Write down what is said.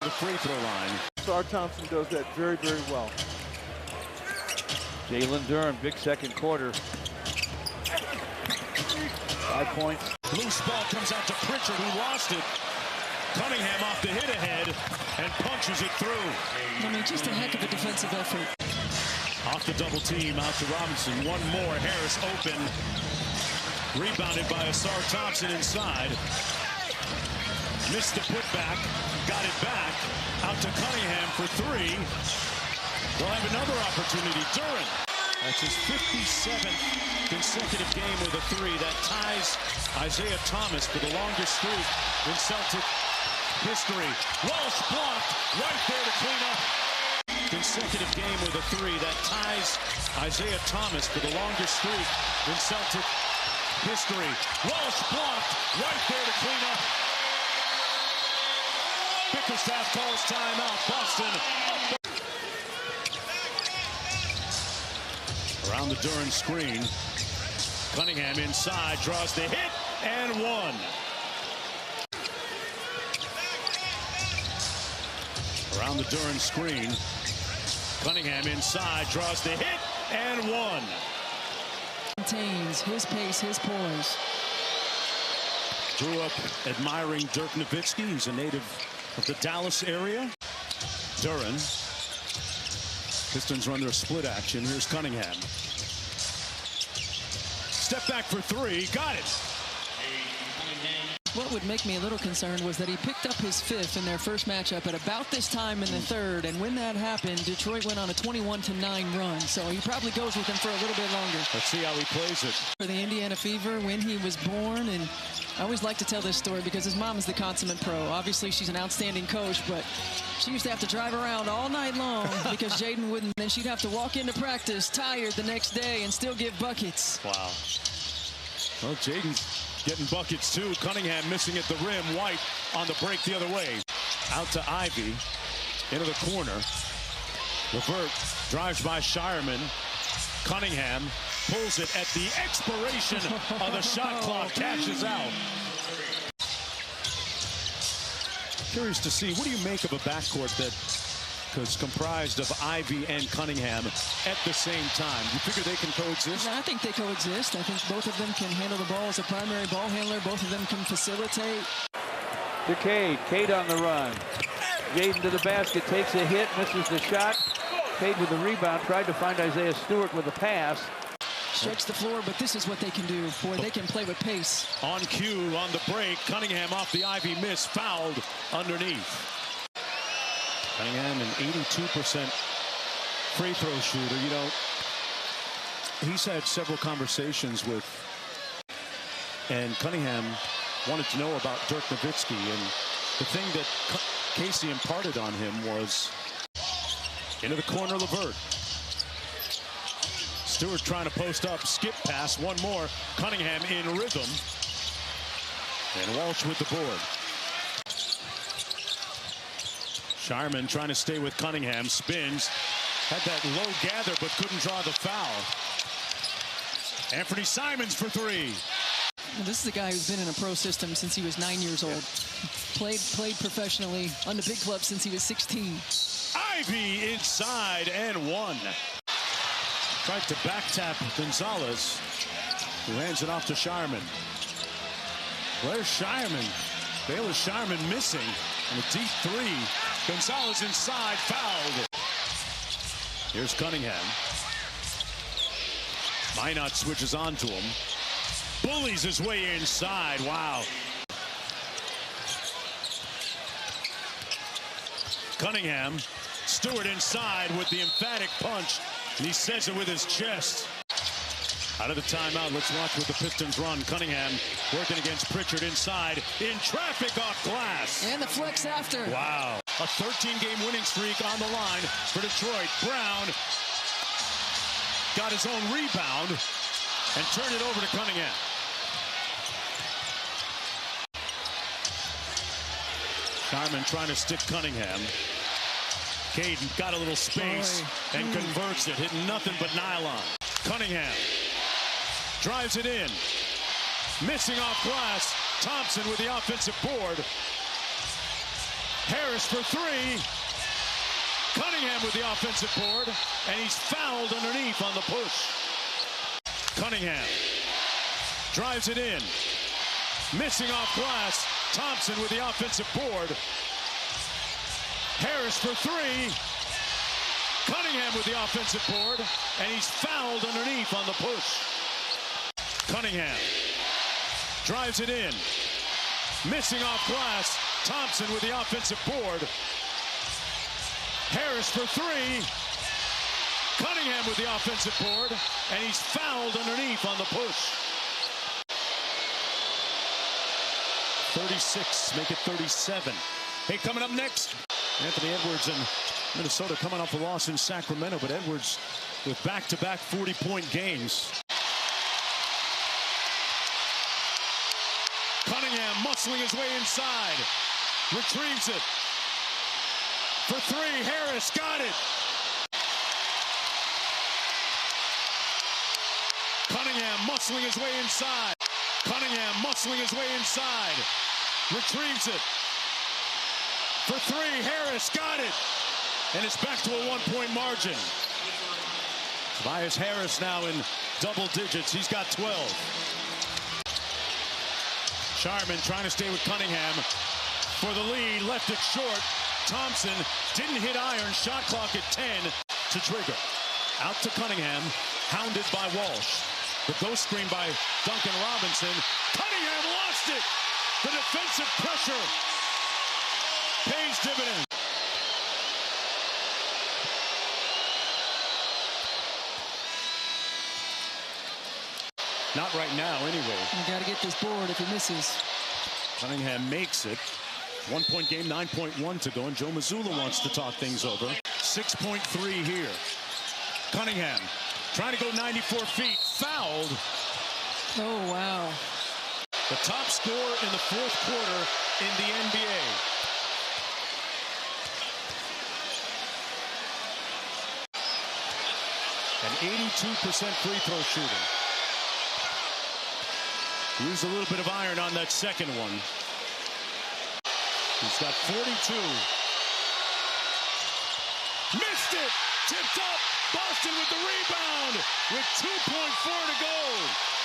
The free throw line. Star Thompson does that very, very well. Jalen Duren, big second quarter. 5 points. Loose ball comes out to Pritchard, who lost it. Cunningham off the hit ahead and punches it through. I mean, just a heck of a defensive effort. Off the double team, out to Robinson. One more. Harris open. Rebounded by Asar Thompson inside. Missed the putback. Got it back. Out to Cunningham for three. We'll have another opportunity. Duren. That's his 57th consecutive game with a three. That ties Isaiah Thomas for the longest streak in Celtic history. Walsh blocked right there to clean up. Consecutive game with a three. That ties Isaiah Thomas for the longest streak in Celtic history. Walsh blocked right there to clean up. Bickerstaff calls timeout. Boston up. Around the Duren screen. Cunningham inside, draws the hit, and one. Around the Duren screen. Cunningham inside, draws the hit, and one. Maintains his pace, his poise. Grew up admiring Dirk Nowitzki. He's a native of the Dallas area. Duren. Pistons run their split action. Here's Cunningham. Step back for three. Got it. What would make me a little concerned was that he picked up his fifth in their first matchup at about this time in the third. And when that happened, Detroit went on a 21-9 run. So he probably goes with him for a little bit longer. Let's see how he plays it. For the Indiana Fever, when he was born, and I always like to tell this story because his mom is the consummate pro. Obviously, she's an outstanding coach, but she used to have to drive around all night long because Jaden wouldn't. Then she'd have to walk into practice tired the next day and still give buckets. Wow. Well, Jaden's getting buckets too. Cunningham missing at the rim. White on the break the other way. Out to Ivy. Into the corner. LeVert drives by Shireman. Cunningham pulls it at the expiration of the shot clock. Cashes out. Curious to see, what do you make of a backcourt that is comprised of Ivy and Cunningham at the same time? You figure they can coexist? I think they coexist. I think both of them can handle the ball as a primary ball handler. Both of them can facilitate. To Cade. Cade on the run. Jaden to the basket. Takes a hit. Misses the shot. Cade with the rebound. Tried to find Isaiah Stewart with a pass. Stretch the floor, but this is what they can do. Boy, they can play with pace. On cue, on the break. Cunningham off the Ivy miss. Fouled underneath. Cunningham, an 82% free throw shooter. You know, he's had several conversations with, and Cunningham wanted to know about Dirk Nowitzki, and the thing that Casey imparted on him was into the corner, LeVert. Stewart trying to post up, skip pass, one more. Cunningham in rhythm, and Walsh with the board. Shireman trying to stay with Cunningham, spins, had that low gather but couldn't draw the foul. Anthony Simons for three. Well, this is a guy who's been in a pro system since he was 9 years old. Played professionally on the big club since he was 16. Ivy inside and one. Tried to back tap Gonzalez, who hands it off to Shireman. Where's Shireman? Baylor Shireman missing on a deep three. Gonzalez inside, fouled. Here's Cunningham. Minot switches on to him. Bullies his way inside. Wow. Cunningham. Stewart inside with the emphatic punch. And he says it with his chest. Out of the timeout, let's watch what the Pistons run. Cunningham working against Pritchard inside. In traffic off glass. And the flex after. Wow. A 13-game winning streak on the line for Detroit. Brown got his own rebound and turned it over to Cunningham. Shireman trying to stick Cunningham. Cade got a little space and converts it. Hitting nothing but nylon. Cunningham drives it in. Missing off glass. Thompson with the offensive board. Harris for three. Cunningham with the offensive board, and he's fouled underneath on the push. Cunningham drives it in. Missing off glass. Thompson with the offensive board. Harris for three. Cunningham with the offensive board, and he's fouled underneath on the push. Cunningham drives it in. Missing off glass. Thompson with the offensive board. Harris for three. Cunningham with the offensive board, and he's fouled underneath on the push. 36, make it 37. Hey, coming up next, Anthony Edwards and Minnesota coming off a loss in Sacramento, but Edwards with back-to-back 40-point games. Cunningham muscling his way inside. Retrieves it. For three, Harris got it. Cunningham muscling his way inside. Cunningham muscling his way inside. Retrieves it. For three, Harris got it. And it's back to a one-point margin. Tobias Harris now in double digits. He's got 12. Sharman trying to stay with Cunningham for the lead. Left it short. Thompson didn't hit iron. Shot clock at 10 to trigger. Out to Cunningham. Hounded by Walsh. The ghost screen by Duncan Robinson. Cunningham lost it. The defensive pressure pays dividends. Not right now, anyway. You got to get this board if he misses. Cunningham makes it. 1-point game, 9.1 to go, and Joe Mazzulla wants to talk things over. 6.3 here. Cunningham trying to go 94 feet. Fouled. Oh, wow. The top scorer in the fourth quarter in the NBA. An 82% free throw shooting. Used a little bit of iron on that second one. He's got 42. Missed it! Tipped up! Boston with the rebound with 2.4 to go.